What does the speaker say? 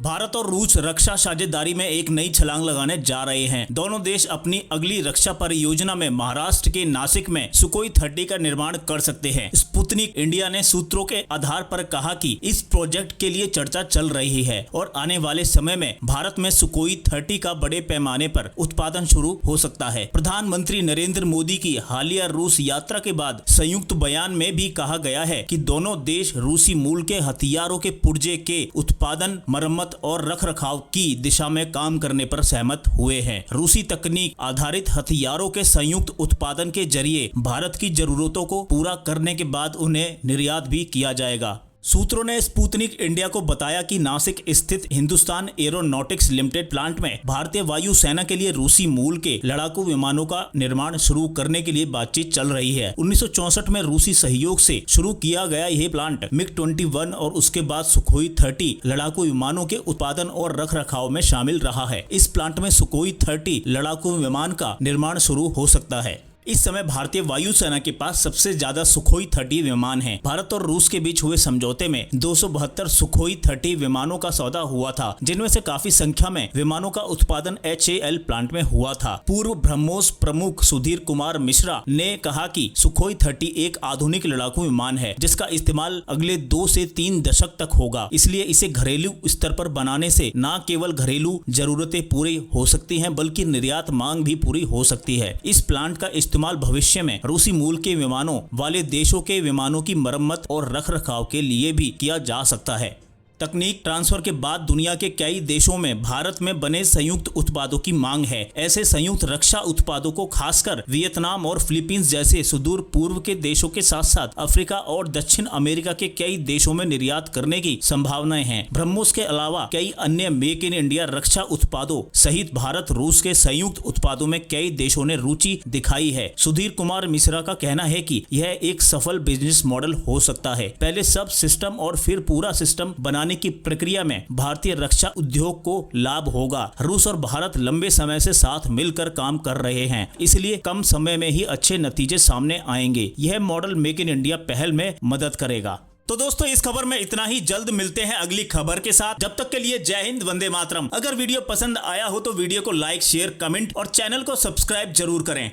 भारत और रूस रक्षा साझेदारी में एक नई छलांग लगाने जा रहे हैं। दोनों देश अपनी अगली रक्षा परियोजना में महाराष्ट्र के नासिक में सुखोई 30 का निर्माण कर सकते हैं। स्पुतनिक इंडिया ने सूत्रों के आधार पर कहा कि इस प्रोजेक्ट के लिए चर्चा चल रही है और आने वाले समय में भारत में सुखोई 30 का बड़े पैमाने पर उत्पादन शुरू हो सकता है। प्रधानमंत्री नरेंद्र मोदी की हालिया रूस यात्रा के बाद संयुक्त बयान में भी कहा गया है कि दोनों देश रूसी मूल के हथियारों के पुर्जे के उत्पादन, मरम्मत और रखरखाव की दिशा में काम करने पर सहमत हुए हैं। रूसी तकनीक आधारित हथियारों के संयुक्त उत्पादन के जरिए भारत की जरूरतों को पूरा करने के बाद उन्हें निर्यात भी किया जाएगा। सूत्रों ने स्पुतनिक इंडिया को बताया कि नासिक स्थित हिंदुस्तान एरोनॉटिक्स लिमिटेड प्लांट में भारतीय वायुसेना के लिए रूसी मूल के लड़ाकू विमानों का निर्माण शुरू करने के लिए बातचीत चल रही है। 1964 में रूसी सहयोग से शुरू किया गया यह प्लांट MiG-21 और उसके बाद सुखोई 30 लड़ाकू विमानों के उत्पादन और रखरखाव में शामिल रहा है। इस प्लांट में सुखोई 30 लड़ाकू विमान का निर्माण शुरू हो सकता है। इस समय भारतीय वायुसेना के पास सबसे ज्यादा सुखोई 30 विमान हैं। भारत और रूस के बीच हुए समझौते में 272 सुखोई 30 विमानों का सौदा हुआ था, जिनमें से काफी संख्या में विमानों का उत्पादन HAL प्लांट में हुआ था। पूर्व ब्रह्मोस प्रमुख सुधीर कुमार मिश्रा ने कहा कि सुखोई 30 एक आधुनिक लड़ाकू विमान है जिसका इस्तेमाल अगले 2 से 3 दशक तक होगा। इसलिए इसे घरेलू स्तर पर बनाने से न केवल घरेलू जरूरतें पूरी हो सकती हैं बल्कि निर्यात मांग भी पूरी हो सकती है। इस प्लांट का इस्तेमाल भविष्य में रूसी मूल के विमानों वाले देशों के विमानों की मरम्मत और रखरखाव के लिए भी किया जा सकता है। तकनीक ट्रांसफर के बाद दुनिया के कई देशों में भारत में बने संयुक्त उत्पादों की मांग है। ऐसे संयुक्त रक्षा उत्पादों को खासकर वियतनाम और फिलीपींस जैसे सुदूर पूर्व के देशों के साथ साथ अफ्रीका और दक्षिण अमेरिका के कई देशों में निर्यात करने की संभावनाएं हैं। ब्रह्मोस के अलावा कई अन्य मेक इन इंडिया रक्षा उत्पादों सहित भारत रूस के संयुक्त उत्पादों में कई देशों ने रुचि दिखाई है। सुधीर कुमार मिश्रा का कहना है कि यह एक सफल बिजनेस मॉडल हो सकता है। पहले सब सिस्टम और फिर पूरा सिस्टम बनाने की प्रक्रिया में भारतीय रक्षा उद्योग को लाभ होगा। रूस और भारत लंबे समय से साथ मिलकर काम कर रहे हैं, इसलिए कम समय में ही अच्छे नतीजे सामने आएंगे। यह मॉडल मेक इन इंडिया पहल में मदद करेगा। तो दोस्तों, इस खबर में इतना ही। जल्द मिलते हैं अगली खबर के साथ। जब तक के लिए जय हिंद, वंदे मातरम। अगर वीडियो पसंद आया हो तो वीडियो को लाइक, शेयर, कमेंट और चैनल को सब्सक्राइब जरूर करें।